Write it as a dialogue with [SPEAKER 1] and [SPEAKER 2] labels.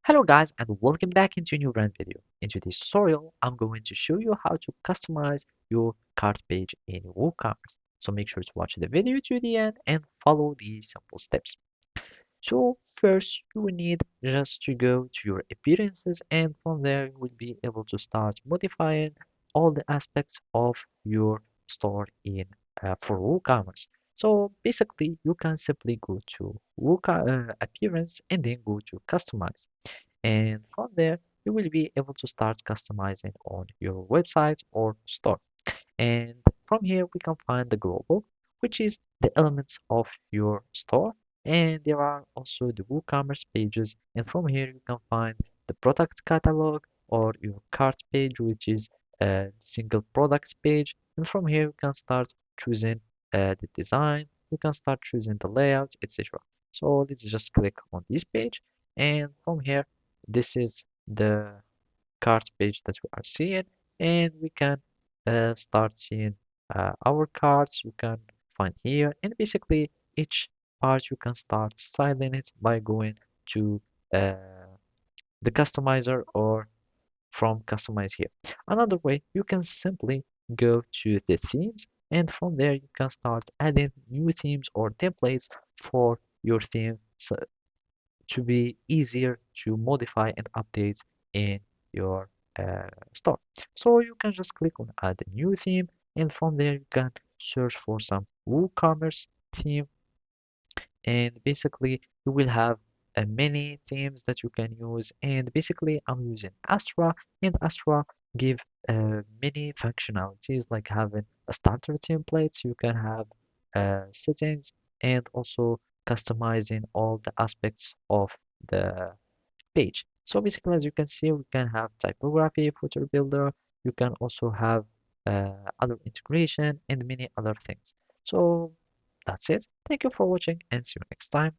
[SPEAKER 1] Hello guys and welcome back into a new brand video. In today's tutorial, I'm going to show you how to customize your cart page in WooCommerce. So make sure to watch the video to the end and follow these simple steps. So first you will need just to go to your appearances and from there you will be able to start modifying all the aspects of your store in for WooCommerce. So basically you can simply go to appearance and then go to customize. And from there, you will be able to start customizing on your website or store. And from here, we can find the global, which is the elements of your store. And there are also the WooCommerce pages. And from here, you can find the product catalog or your cart page, which is a single products page. And from here, you can start choosing the design. You can start choosing the layout, etc. So let's just click on this page. And from here, this is the cards page that we are seeing, and we can start seeing our cards. You can find here, and basically each part you can start styling it by going to uh, the customizer or from customize here. Another way, you can simply go to the themes, and from there you can start adding new themes or templates for your theme to be easier to modify and update in your store. So you can just click on add a new theme, and from there you can search for some WooCommerce theme, and basically you will have many themes that you can use. And basically I'm using Astra, and Astra give many functionalities like having a starter templates. You can have settings and also customizing all the aspects of the page. So basically, as you can see, we can have typography, footer builder. You can also have other integration and many other things. So that's it. Thank you for watching and see you next time.